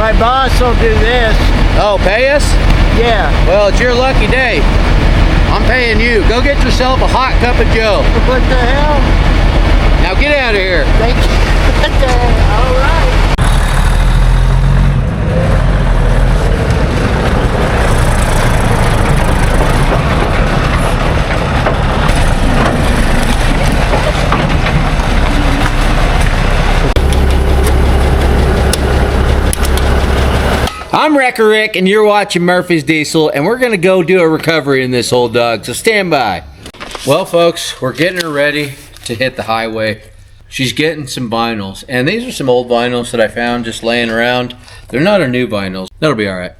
My boss will do this. Oh, pay us? Yeah. Well, it's your lucky day. I'm paying you. Go get yourself a hot cup of joe. What the hell? Now get out of here. Thank you. All right. I'm Wrecker Rick, and you're watching Murphy's Diesel, and we're gonna go do a recovery in this old dog, so stand by. Well, folks, we're getting her ready to hit the highway. She's getting some vinyls, and these are some old vinyls that I found just laying around. They're not our new vinyls. That'll be all right.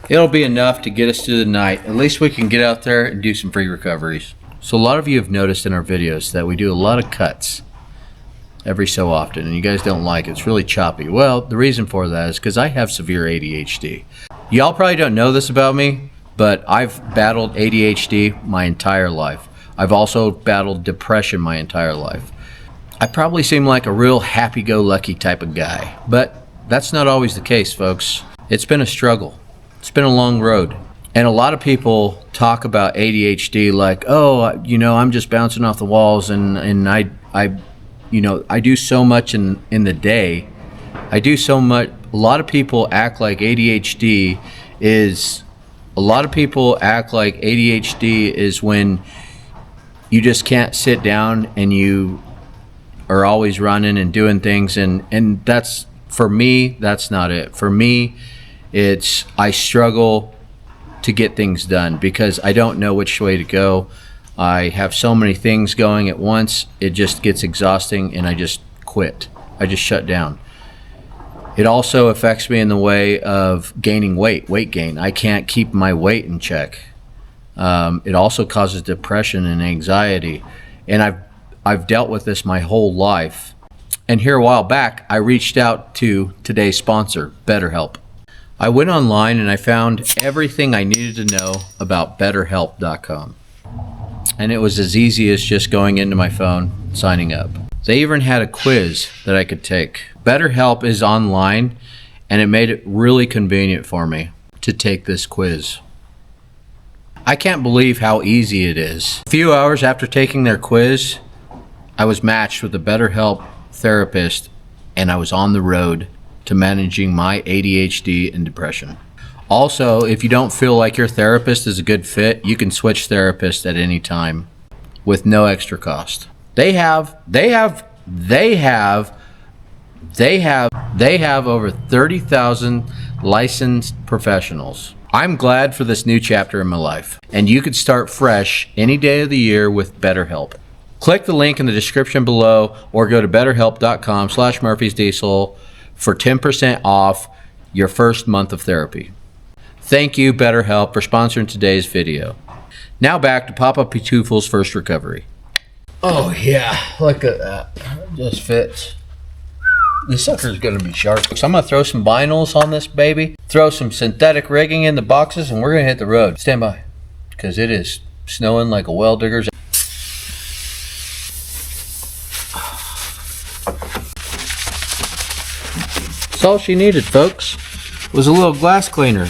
It'll be enough to get us through the night. At least we can get out there and do some free recoveries. So a lot of you have noticed in our videos that we do a lot of cuts every so often, and you guys don't like it. It's really choppy. Well, the reason for that is because I have severe ADHD. Y'all probably don't know this about me, but I've battled ADHD my entire life. I've also battled depression my entire life. I probably seem like a real happy-go-lucky type of guy, but that's not always the case, folks. It's been a struggle. It's been a long road. And a lot of people talk about ADHD like, oh, you know, I'm just bouncing off the walls, and I do so much in the day. I do so much. A lot of people act like ADHD is when you just can't sit down and you are always running and doing things, and that's, for me, that's not it. For me, it's, I struggle to get things done because I don't know which way to go. I have so many things going at once, it just gets exhausting, and I just quit. I just shut down. It also affects me in the way of gaining weight gain. I can't keep my weight in check. It also causes depression and anxiety, and I've dealt with this my whole life. And here a while back, I reached out to today's sponsor, BetterHelp. I went online and I found everything I needed to know about BetterHelp.com. And it was as easy as just going into my phone, signing up. They even had a quiz that I could take. BetterHelp is online, and it made it really convenient for me to take this quiz. I can't believe how easy it is. A few hours after taking their quiz, I was matched with a BetterHelp therapist, and I was on the road to managing my ADHD and depression. Also, if you don't feel like your therapist is a good fit, you can switch therapists at any time with no extra cost. They have over 30,000 licensed professionals. I'm glad for this new chapter in my life, and you can start fresh any day of the year with BetterHelp. Click the link in the description below or go to betterhelp.com/murphysdiesel for 10% off your first month of therapy. Thank you, BetterHelp, for sponsoring today's video. Now back to Papa Pitufo's first recovery. Oh yeah, look at that. Just fits. This sucker's gonna be sharp. So I'm gonna throw some vinyls on this baby, throw some synthetic rigging in the boxes, and we're gonna hit the road. Stand by, because it is snowing like a well digger's. That's all she needed, folks, was a little glass cleaner.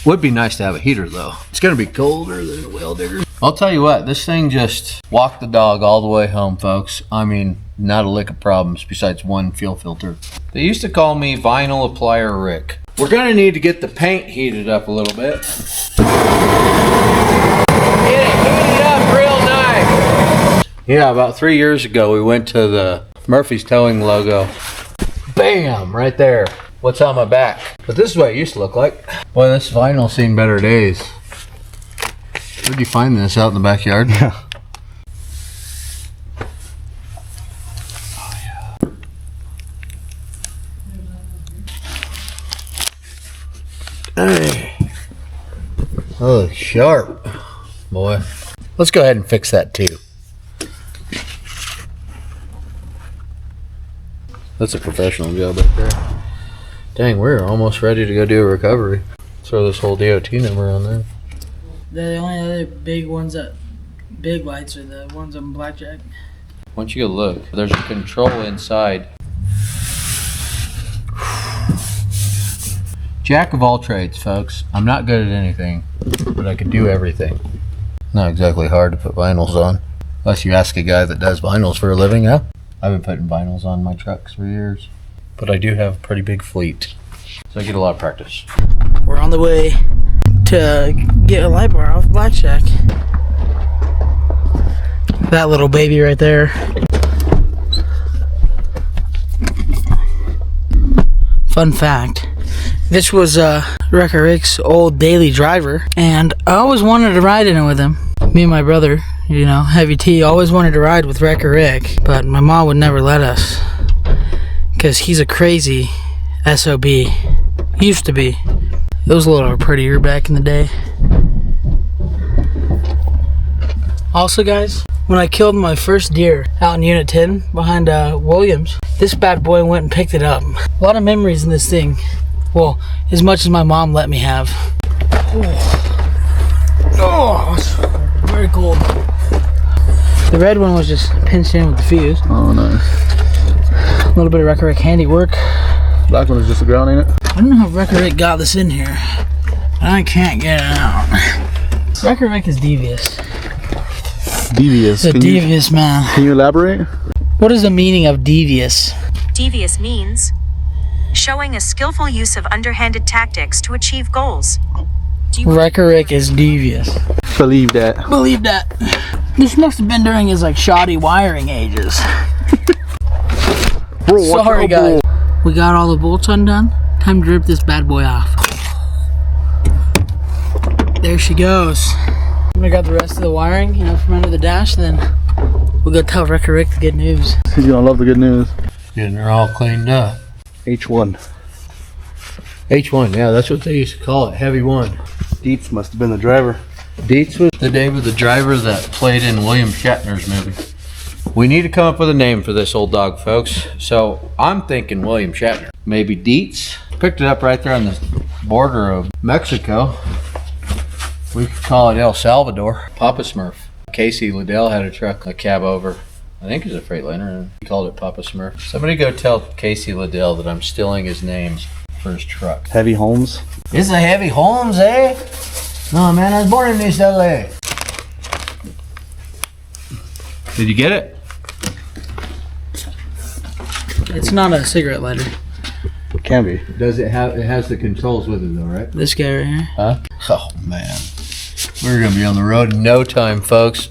Would be nice to have a heater though. It's gonna be colder than a well digger. I'll tell you what, this thing just walked the dog all the way home, folks. I mean, not a lick of problems besides one fuel filter. They used to call me Vinyl Applier Rick. We're gonna need to get the paint heated up a little bit. Get it heated up real nice. Yeah, about 3 years ago, we went to the Murphy's Towing logo. Bam, right there. What's on my back? But this is what it used to look like. Boy, this vinyl's seen better days. Where'd you find this? Out in the backyard? Yeah. Oh, yeah. Hey. Oh, sharp. Boy. Let's go ahead and fix that too. That's a professional job right there. Dang, we're almost ready to go do a recovery. Throw this whole DOT number on there. The only other big ones big lights are the ones on Blackjack. Why don't you go look? There's a control inside. Jack of all trades, folks. I'm not good at anything, but I can do everything. Not exactly hard to put vinyls on, unless you ask a guy that does vinyls for a living, huh? I've been putting vinyls on my trucks for years, but I do have a pretty big fleet, so I get a lot of practice. We're on the way to get a light bar off Blackjack. That little baby right there. Fun fact, this was Wrecker Rick's old daily driver, and I always wanted to ride in it with him. Me and my brother, you know, Heavy T, always wanted to ride with Wrecker Rick, but my mom would never let us, because he's a crazy SOB. He used to be. It was a little prettier back in the day. Also, guys, when I killed my first deer out in Unit 10 behind Williams, this bad boy went and picked it up. A lot of memories in this thing. Well, as much as my mom let me have. Oh, it's very cold. The red one was just pinched in with the fuse. Oh, nice. A little bit of Wrecker Rick handiwork. Black one is just the ground, ain't it? I don't know how Wrecker Rick got this in here. I can't get it out. Wrecker Rick is devious. Devious. He's a devious man. Can you elaborate? What is the meaning of devious? Devious means showing a skillful use of underhanded tactics to achieve goals. Wrecker Rick is devious. Believe that. Believe that. This must have been during his like shoddy wiring ages. Bro, Sorry guys. We got all the bolts undone. Time to rip this bad boy off. There she goes. When I got the rest of the wiring, you know, from under the dash, then we'll go tell Wrecker Rick the good news. He's gonna love the good news. Getting her all cleaned up. H1. H1, yeah, that's what they used to call it, heavy one. Dietz must have been the driver. Dietz was the name of the driver that played in William Shatner's movie. We need to come up with a name for this old dog, folks. So I'm thinking William Shatner. Maybe Dietz. Picked it up right there on the border of Mexico. We could call it El Salvador. Papa Smurf. Casey Liddell had a truck, a Cabover. I think it was a Freightliner, and he called it Papa Smurf. Somebody go tell Casey Liddell that I'm stealing his name for his truck. Heavy Holmes. This is a heavy Holmes, eh? No, man, I was born in East LA. Did you get it? It's not a cigarette lighter. Can be. Does it have? It has the controls with it, though, right? This guy right here. Huh? Oh man, we're gonna be on the road in no time, folks.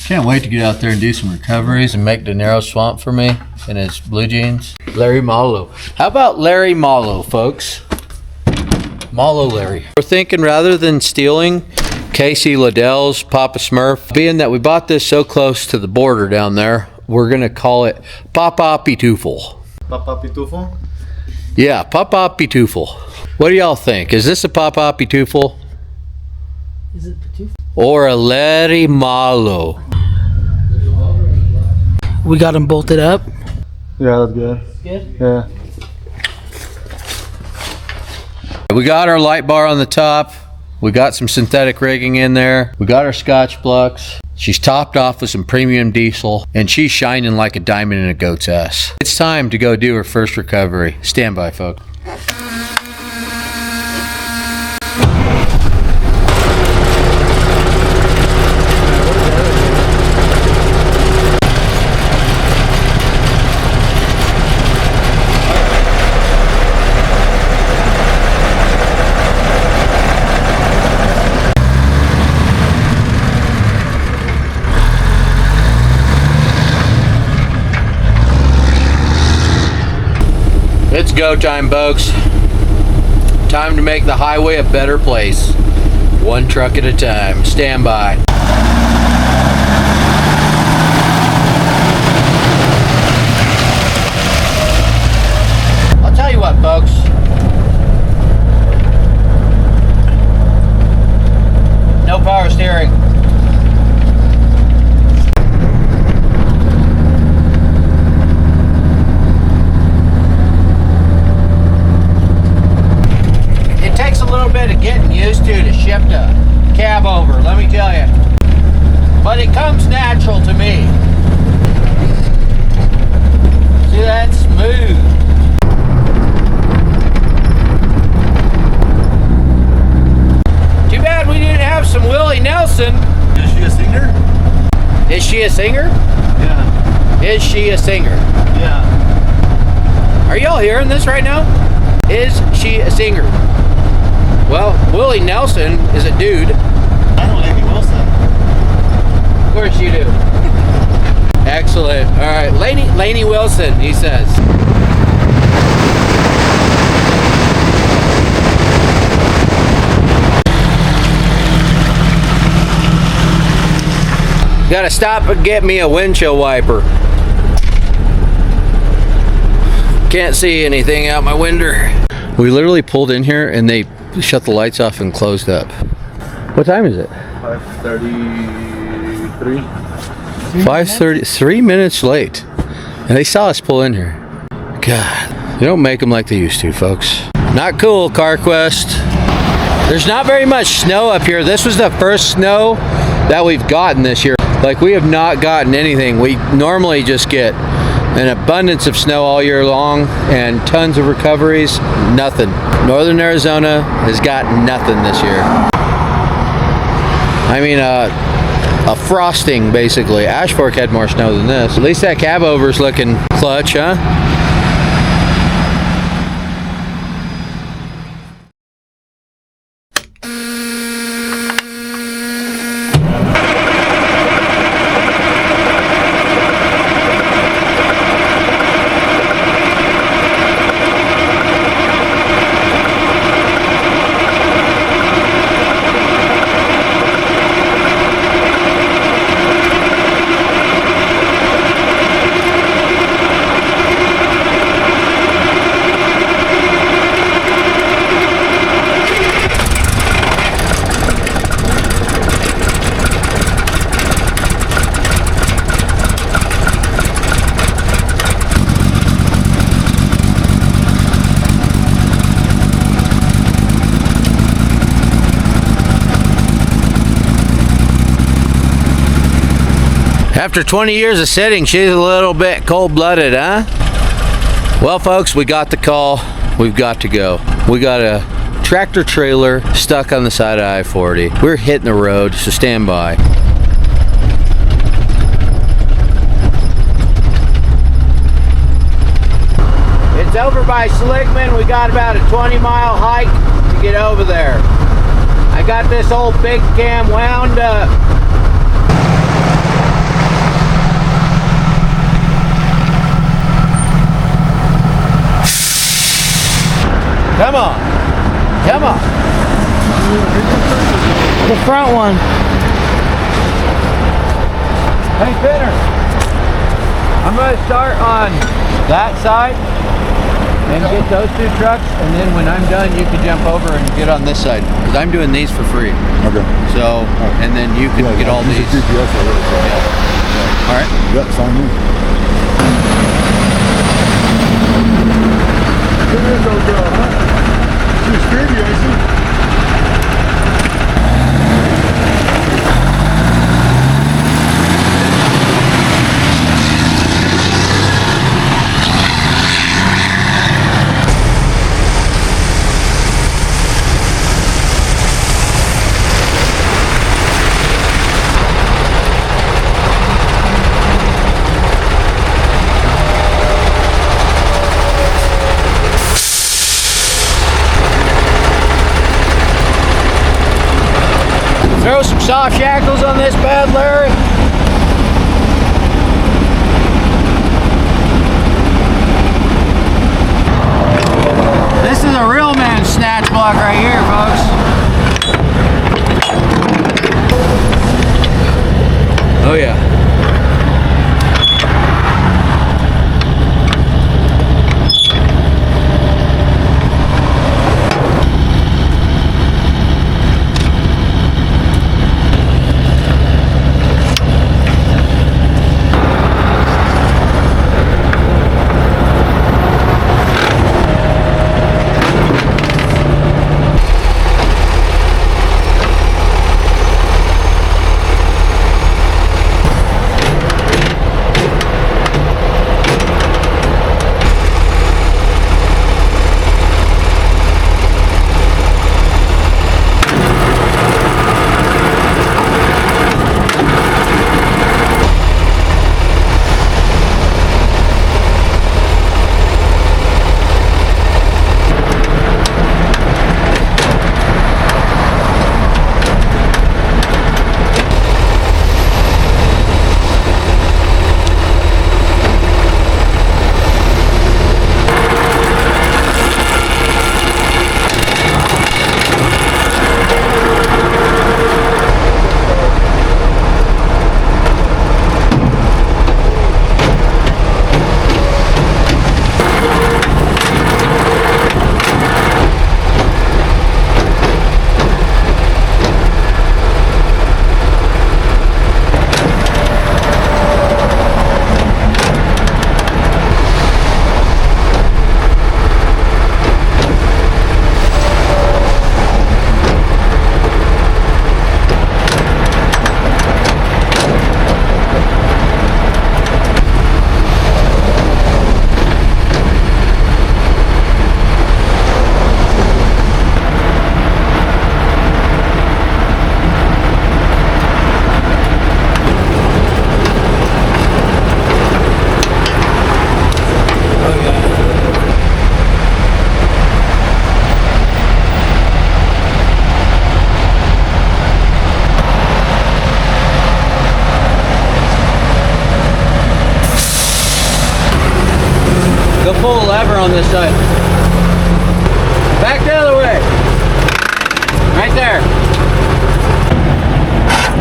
Can't wait to get out there and do some recoveries and make De Niro swamp for me in his blue jeans. Larry Malo. How about Larry Malo, folks? Malo Larry. We're thinking rather than stealing Casey Liddell's Papa Smurf, being that we bought this so close to the border down there, we're gonna call it Papá Pitufo. Papá Pitufo? Yeah, Papá Pitufo. What do y'all think? Is this a Papá Pitufo? Is it Pitufo? Or a Larry Malo? We got him bolted up. Yeah, that's good. Good? Yeah. We got our light bar on the top. We got some synthetic rigging in there. We got our Scotch blocks. She's topped off with some premium diesel, and she's shining like a diamond in a goat's ass. It's time to go do her first recovery. Stand by, folks. It's go time, folks. Time to make the highway a better place. One truck at a time. Stand by. I'll tell you what, folks. No power steering. Getting used to ship the cab over, let me tell you. But it comes natural to me. See that? Smooth. Is she a singer? Yeah. Are y'all hearing this right now? Is she a singer? Well, Willie Nelson is a dude. I know Amy Wilson. Of course you do. Excellent. All right, Lainey Wilson, he says. Gotta stop and get me a windshield wiper. Can't see anything out my window. We literally pulled in here and they shut the lights off and closed up. What time is it? 5:33. 5:30, 3 minutes late. And they saw us pull in here. God, they don't make them like they used to, folks. Not cool, CarQuest. There's not very much snow up here. This was the first snow that we've gotten this year. Like, we have not gotten anything. We normally just get an abundance of snow all year long and tons of recoveries. Nothing. Northern Arizona has got nothing this year. I mean, a frosting, basically. Ash Fork had more snow than this. At least that Cabover's looking clutch, huh? After 20 years of sitting, she's a little bit cold-blooded, huh? Well, folks, we got the call. We've got to go. We got a tractor trailer stuck on the side of I-40. We're hitting the road, so stand by. It's over by Slickman. We got about a 20-mile hike to get over there. I got this old big cam wound up. Come on. Come on. The front one. Hey, Fenner. I'm going to start on that side and get those two trucks, and then when I'm done, you can jump over and get on this side, because I'm doing these for free. Okay. So, and then you can get all these. GPS already, so. Yeah. All right. Yep, it's on me. There is no girl, huh? She's pretty, I see. Throw some soft shackles on this bad, Larry. This is a real man snatch block right here, folks. Oh yeah.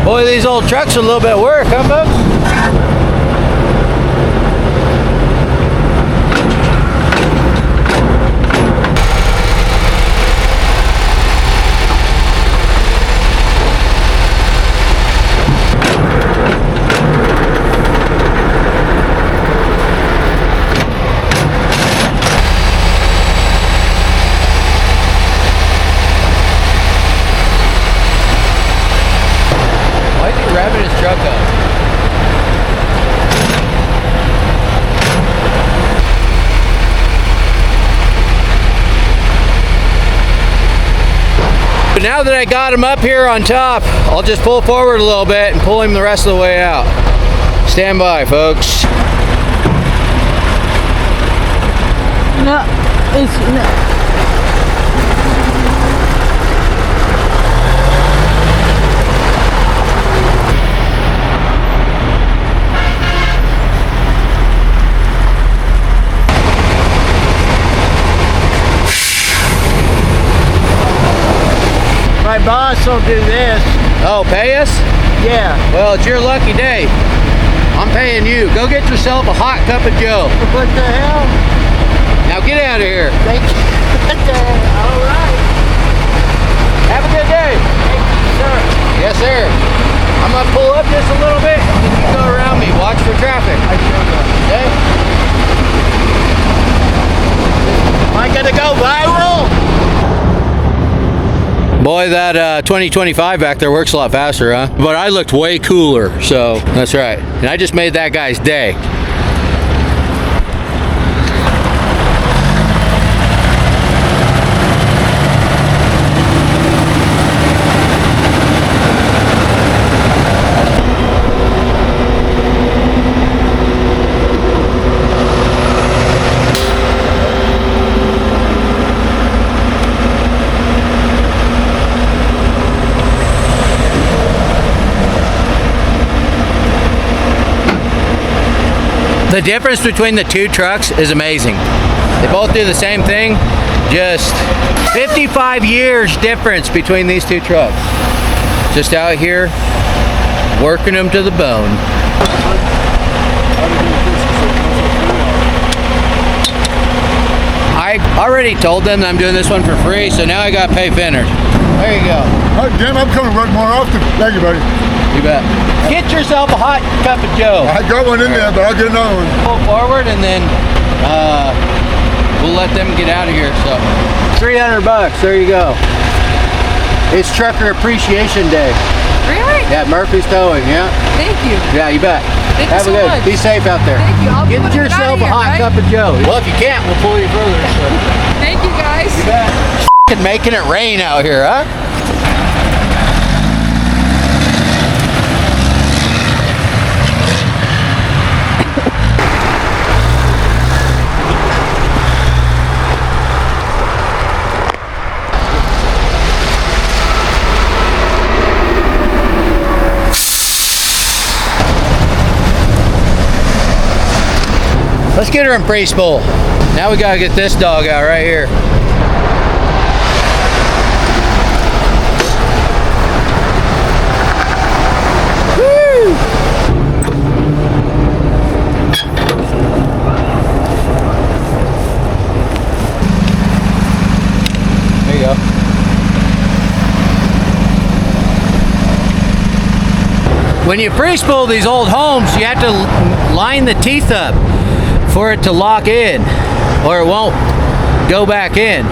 Boy, these old trucks are a little bit of work, huh, folks? Why is he revving his truck up? But now that I got him up here on top, I'll just pull forward a little bit and pull him the rest of the way out. Stand by, folks. No, it's no. My boss will do this. Oh, pay us? Yeah. Well, it's your lucky day. I'm paying you. Go get yourself a hot cup of joe. What the hell? Now get out of here. Thank you. All right. Have a good day. Thank you, sir. Yes, sir. I'm gonna pull up just a little bit and you go around me. Watch for traffic. I sure will. Okay? Am I gonna go viral? Boy, that 2025 back there works a lot faster, huh? But I looked way cooler, so that's right. And I just made that guy's day. The difference between the two trucks is amazing. They both do the same thing, just 55 years difference between these two trucks. Just out here, working them to the bone. I already told them that I'm doing this one for free, so now I gotta pay Fenner. There you go. Oh, damn, I'm coming to work more often. Thank you, buddy. You bet. Get yourself a hot cup of joe. I got one in there, but I'll get another one. Pull forward and then we'll let them get out of here. So $300. There you go. It's Trucker Appreciation Day. Really? Yeah, Murphy's Towing. Yeah. Thank you. Yeah, you bet. Thank Have you a so good. much. Be safe out there. Thank you. I'll be Get able to get yourself a out of here, hot right? cup of joe. Well, if you can't, we'll pull you further. So. Thank you, guys. You bet. Making it rain out here, huh? Let's get her in pre-spool. Now we gotta get this dog out right here. Woo! There you go. When you pre-spool these old Holmes, you have to line the teeth up for it to lock in, or it won't go back in.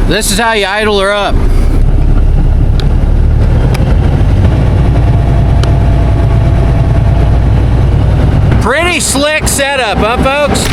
This is how you idle her up. Pretty slick setup, huh, folks?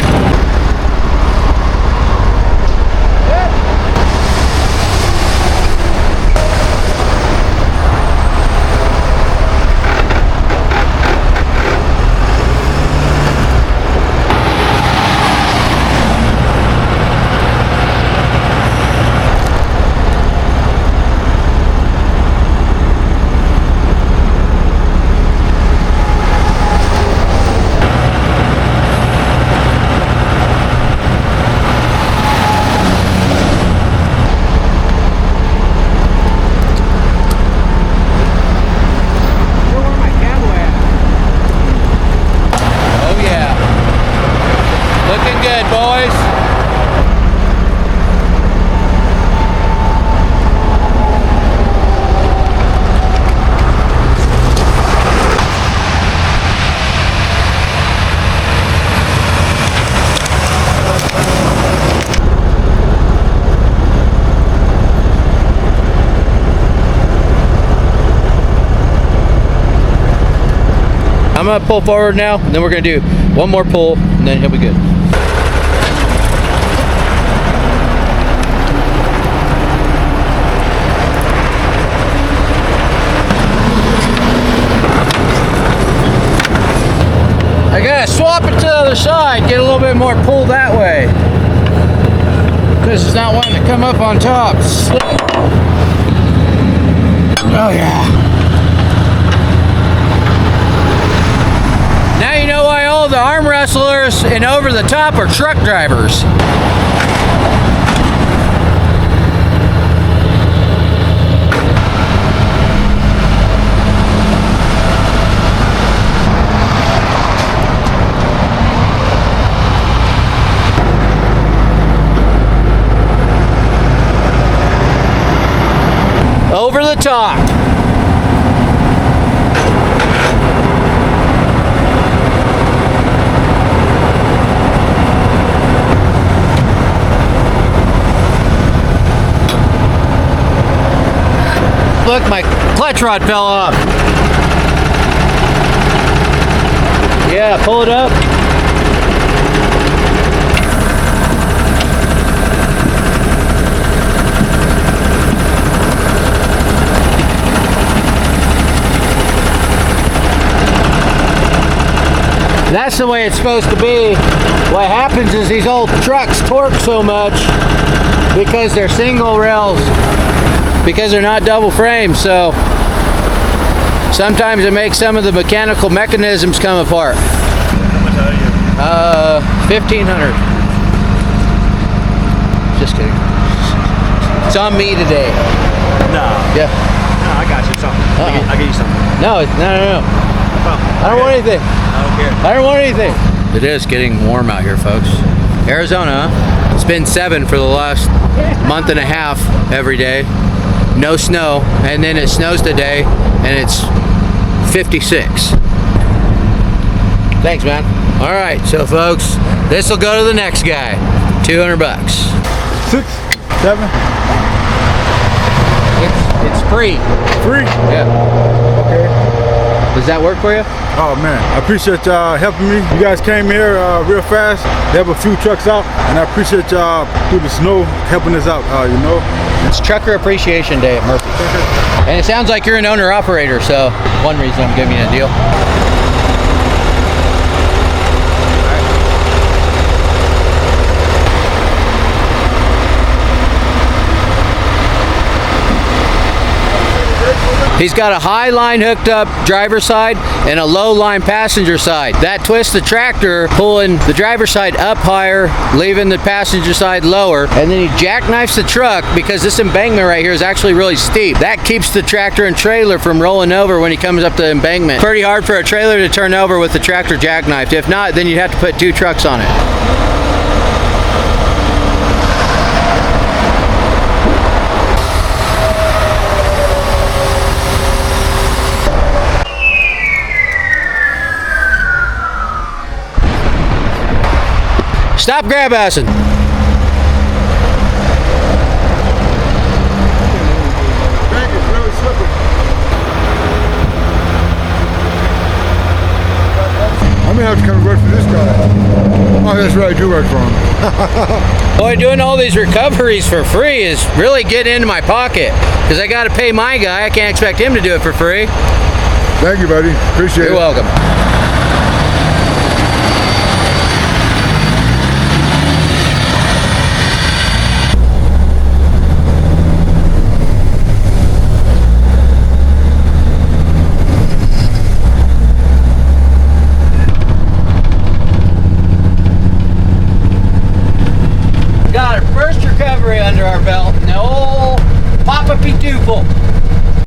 Looking good, boys. I'm gonna pull forward now, and then we're gonna do one more pull, and then he'll be good. I gotta swap it to the other side, get a little bit more pull that way. Because it's not wanting to come up on top. Oh yeah. Now you know why all the arm wrestlers and over the top are truck drivers. Over the top. Look, my clutch rod fell off. Yeah, pull it up. That's the way it's supposed to be. What happens is these old trucks torque so much because they're single rails, because they're not double frames, so sometimes it makes some of the mechanical mechanisms come apart. How much are you? 1,500. Just kidding. It's on me today. No. Yeah. No, I got you something. I'll get you something. No. Oh, I don't want anything. I don't care. I don't want anything. It is getting warm out here, folks. Arizona, huh? It's been 7 for the last month and a half every day. No snow, and then it snows today, and it's 56. Thanks, man. All right, so folks, this will go to the next guy. $200. 6, 7. It's free. Free? Yeah. Okay. Does that work for you? Oh man, I appreciate y'all helping me. You guys came here real fast. They have a few trucks out, and I appreciate y'all through the snow helping us out, you know. It's Trucker Appreciation Day at Murphy. And it sounds like you're an owner-operator, so one reason I'm giving you a deal. He's got a high line hooked up driver's side and a low line passenger side. That twists the tractor, pulling the driver's side up higher, leaving the passenger side lower. And then he jackknifes the truck because this embankment right here is actually really steep. That keeps the tractor and trailer from rolling over when he comes up the embankment. Pretty hard for a trailer to turn over with the tractor jackknifed. If not, then you'd have to put 2 trucks on it. Stop grab assing. Bank is really slippery. I may have to come work for this guy. Oh, that's right, I do work for him. Boy, doing all these recoveries for free is really getting into my pocket because I got to pay my guy. I can't expect him to do it for free. Thank you, buddy. Appreciate it. You're welcome.